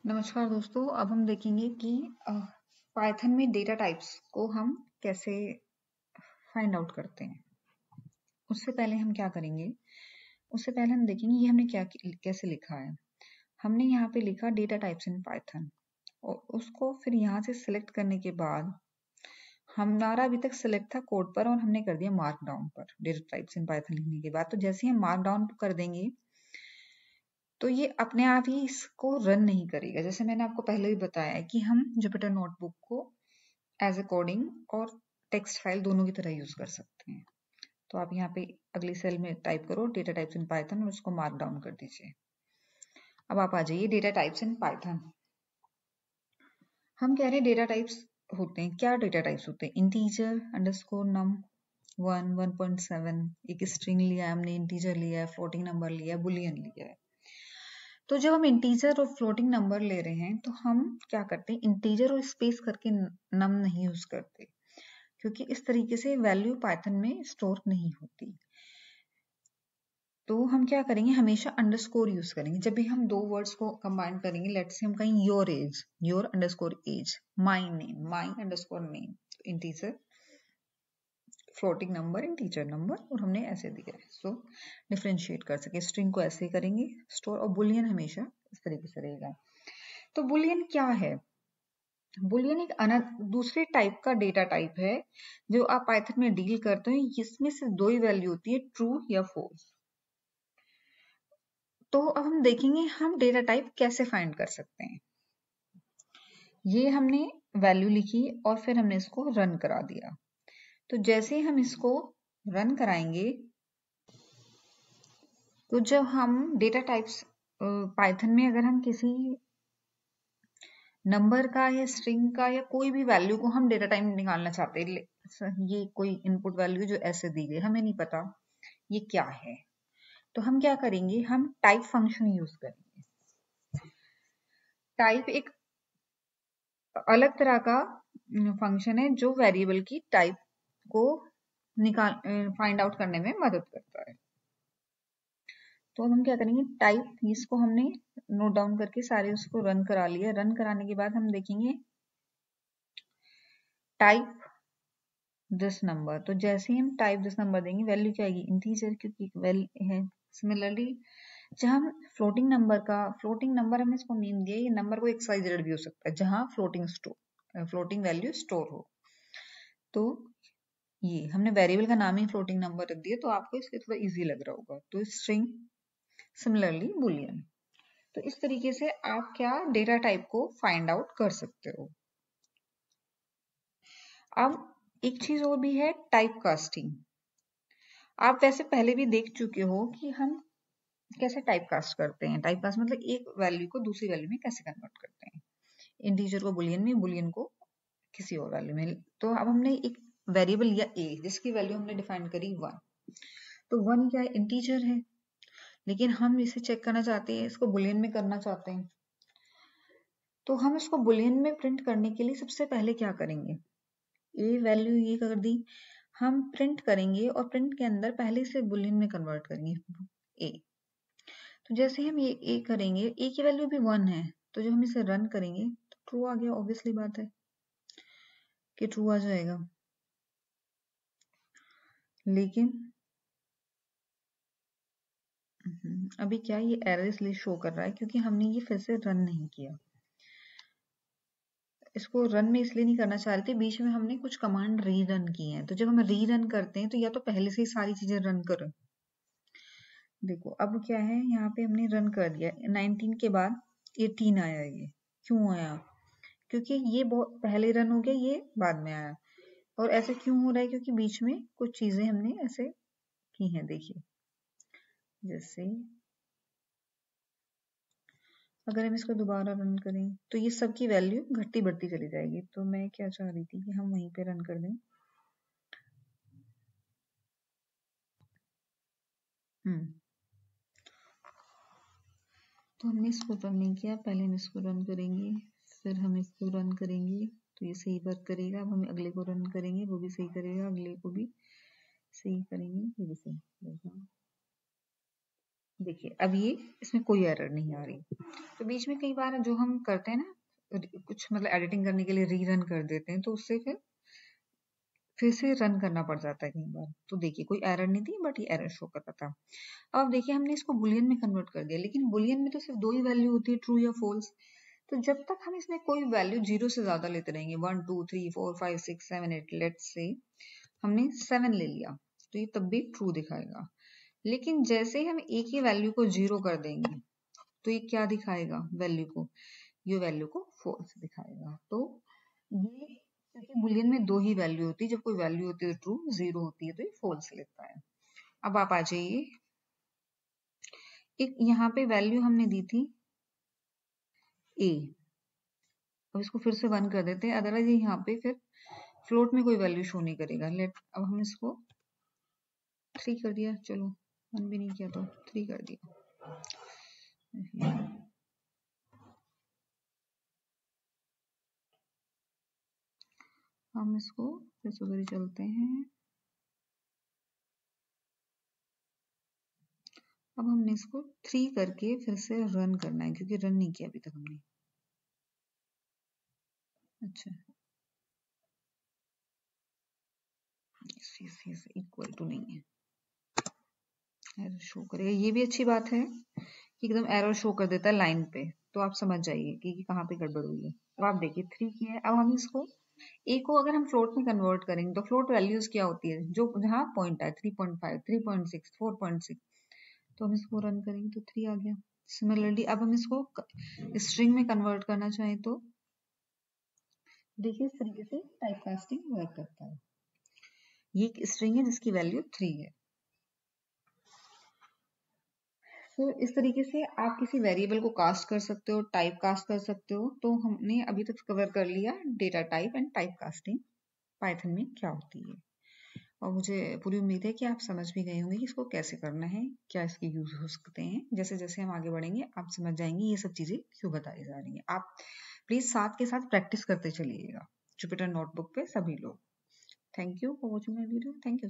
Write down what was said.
नमस्कार दोस्तों, अब हम देखेंगे कि पाइथन में डेटा टाइप्स को हम कैसे फाइंड आउट करते हैं। उससे पहले हम क्या करेंगे, उससे पहले हम देखेंगे ये हमने कैसे लिखा है। हमने यहाँ पे लिखा डेटा टाइप्स इन पाइथन और उसको फिर यहाँ से सिलेक्ट करने के बाद हमारा अभी तक सिलेक्ट था कोड पर और हमने कर दिया मार्क डाउन पर। डेटा टाइप्स इन पाइथन लिखने के बाद तो जैसे ही हम मार्क डाउन कर देंगे तो ये अपने आप ही इसको रन नहीं करेगा। जैसे मैंने आपको पहले भी बताया है कि हम जुपिटर नोटबुक को एज ए कोडिंग और टेक्स्ट फाइल दोनों की तरह यूज कर सकते हैं। तो आप यहाँ पे अगली सेल में टाइप करो डेटा टाइप्स इन पाइथन और उसको मार्क डाउन कर दीजिए। अब आप आ जाइए डेटा टाइप्स इन पाइथन। हम कह रहे हैं डेटा टाइप्स होते हैं, क्या डेटा टाइप्स होते हैं? इंटीजर, अंडरस्कोर, नम 1, 1.7, एक स्ट्रिंग लिया है हमने, इंटीजर लिया है, फ्लोटिंग नंबर लिया है, बुलियन लिया है। तो जब हम इंटीजर और फ्लोटिंग नंबर ले रहे हैं तो हम क्या करते हैं, इंटीजर और स्पेस करके नम नहीं यूज करते, क्योंकि इस तरीके से वैल्यू पाइथन में स्टोर नहीं होती। तो हम क्या करेंगे, हमेशा अंडरस्कोर यूज करेंगे जब भी हम दो वर्ड्स को कंबाइन करेंगे। लेट्स से हम कहें your age, your underscore age, my name, my underscore name, integer, floating number, integer number, और हमने ऐसे दिया है। सो डिफरेंशिएट कर सके, स्ट्रिंग को ऐसे करेंगे स्टोर, और बुलियन हमेशा इस तरीके से रहेगा। तो बुलियन क्या है? बुलियन एक दूसरे टाइप का डेटा टाइप है जो आप पाइथन में डील करते हो। इसमें से दो ही वैल्यू होती है, ट्रू या फॉल्स। तो अब हम देखेंगे हम डेटा टाइप कैसे फाइंड कर सकते हैं। ये हमने वैल्यू लिखी और फिर हमने इसको रन करा दिया। तो जैसे ही हम इसको रन कराएंगे तो जब हम डेटा टाइप्स पाइथन में अगर हम किसी नंबर का या स्ट्रिंग का या कोई भी वैल्यू को हम डेटा टाइप निकालना चाहते हैं, ये कोई इनपुट वैल्यू जो ऐसे दी गई, हमें नहीं पता ये क्या है, तो हम क्या करेंगे, हम टाइप फंक्शन यूज करेंगे। टाइप एक अलग तरह का फंक्शन है जो वेरिएबल की टाइप को निकाल फाइंड आउट करने में मदद करता है। तो हम क्या करेंगे, टाइप, इसको हमने नोट डाउन करके सारे उसको रन करा लिया। रन कराने के बाद हम देखेंगे टाइप दिस नंबर। तो जैसे ही हम टाइप दिस नंबर देंगे, वैल्यू क्या आएगी, इंटीजर, क्योंकि वैल्यू है। सिमिलरली जब हम फ्लोटिंग नंबर हमने इसको नेम दिया, ये नंबर को एक्स-वाई-जेड भी हो सकता है जहां फ्लोटिंग वैल्यू स्टोर हो। तो ये हमने वेरिएबल का नाम ही फ्लोटिंग नंबर रख दिया, तो आपको इसलिए थोड़ा इजी लग रहा होगा। तो स्ट्रिंग, सिमिलरली बुलियन। तो इस तरीके से आप क्या डेटा टाइप को फाइंड आउट कर सकते हो। अब एक चीज और भी है, टाइप कास्टिंग। आप वैसे पहले भी देख चुके हो कि हम कैसे टाइप कास्ट करते हैं। टाइप कास्ट मतलब एक वैल्यू को दूसरी वैल्यू में कैसे कन्वर्ट करते हैं, इंटीजर को बुलियन में, बुलियन को किसी और वैल्यू में। तो अब हमने एक वेरिएबल लिया a, जिसकी वैल्यू हमने डिफाइन करी 1। तो 1 क्या है, इंटीजर है, लेकिन हम इसे चेक करना चाहते हैं, इसको बुलियन में करना चाहते हैं। तो हम इसको बुलियन में प्रिंट करने के लिए सबसे पहले क्या करेंगे, ए वैल्यू ये कर दी, हम प्रिंट करेंगे और प्रिंट के अंदर पहले से बुलियन में कन्वर्ट करेंगे ए। तो जैसे हम ये ए करेंगे, ए की वैल्यू भी 1 है, तो जब हम इसे रन करेंगे तो ट्रू आ गया। ऑब्वियसली बात है कि ट्रू आ जाएगा, लेकिन अभी क्या ये एरर इसलिए शो कर रहा है क्योंकि हमने ये फिर से रन नहीं किया। इसको रन में इसलिए नहीं करना चाह रहे थे, बीच में हमने कुछ कमांड री रन की है। तो जब हम री रन करते हैं तो या तो पहले से ही सारी चीजें रन करो। देखो अब क्या है, यहाँ पे हमने रन कर दिया, 19 के बाद 18 आया। ये क्यों आया, क्योंकि ये बहुत पहले रन हो गया, ये बाद में आया। और ऐसे क्यों हो रहा है, क्योंकि बीच में कुछ चीजें हमने ऐसे की हैं। देखिए जैसे अगर हम इसको दोबारा रन करें तो ये सब की वैल्यू घटती बढ़ती चली जाएगी। तो मैं क्या चाह रही थी कि हम वहीं पे रन कर दें। तो हमने इसको रन नहीं किया, पहले हम इसको रन करेंगे, फिर हम इसको रन करेंगे तो ये सही वर्क करेगा। अब हम अगले को रन करेंगे, वो भी सही करेगा, अगले को भी सही करेंगे, ये भी सही करेगा। देखिए अब ये इसमें कोई एरर नहीं आ रही। तो बीच में कई बार जो हम करते हैं ना कुछ मतलब एडिटिंग करने के लिए रीरन कर देते हैं, तो उससे फिर से रन करना पड़ जाता है कई बार। तो देखिए कोई एरर नहीं थी, बट ये एरर शो कर रहा था। अब आप देखिए हमने इसको बुलियन में कन्वर्ट कर दिया, लेकिन बुलियन में तो सिर्फ दो ही वैल्यू होती है, ट्रू या फॉल्स। तो जब तक हम इसमें कोई वैल्यू 0 से ज्यादा लेते रहेंगे, 1 2 3 4 5 6 7 8, लेट्स से हमने 7 ले लिया, तो ये तब भी ट्रू दिखाएगा। लेकिन जैसे ही हम एक ही वैल्यू को 0 कर देंगे, तो ये क्या दिखाएगा वैल्यू को, ये वैल्यू को फॉल्स दिखाएगा। तो ये क्योंकि बुलियन में दो ही वैल्यू होती है, जब कोई वैल्यू होती है तो ट्रू, 0 होती है तो ये फॉल्स लेता है। अब आप आ जाइए, एक यहाँ पे वैल्यू हमने दी थी a, अब इसको फिर से 1 कर देते हैं, अदरवाइज यहाँ पे फिर फ्लोट में कोई वैल्यू शो नहीं करेगा। लेट अब हम इसको 3 कर दिया, चलो 1 भी नहीं किया तो 3 कर दिया। हम इसको फिर से उधर ही चलते हैं। अब हमने इसको 3 करके फिर से रन करना है, क्योंकि रन नहीं किया अभी तक हमने। अच्छा यस इक्वल टू नहीं है, एरर शो करेगा। ये भी अच्छी बात है कि एकदम एरर शो कर देता है लाइन पे, तो आप समझ जाइए कि कहाँ पे गड़बड़ हुई है। अब आप देखिए 3 की है। अब हम इसको ए को अगर हम फ्लोट में कन्वर्ट करेंगे, तो फ्लोट वैल्यूज क्या होती है, जो जहाँ पॉइंट है 3.5 3.6 4.6, तो हम इसको रन करेंगे तो 3 आ गया। सिमिलरली अब हम इसको स्ट्रिंग में कन्वर्ट करना चाहें तो देखिए इस तरीके से टाइप कास्टिंग वर्क करता है। ये एक स्ट्रिंग है जिसकी वैल्यू 3 है। तो इस तरीके से आप किसी वेरिएबल को कास्ट कर सकते हो, टाइप कास्ट कर सकते हो। तो हमने अभी तक कवर कर लिया data type and type casting Python में क्या होती है। और मुझे पूरी उम्मीद है कि आप समझ भी गए होंगे कि इसको कैसे करना है, क्या इसके यूज हो सकते हैं। जैसे जैसे हम आगे बढ़ेंगे आप समझ जाएंगे ये सब चीजें क्यों बताई जा रही हैं। आप प्लीज साथ के साथ प्रैक्टिस करते चलिएगा जुपिटर नोटबुक पे सभी लोग। Thank you for watching my video. Thank you.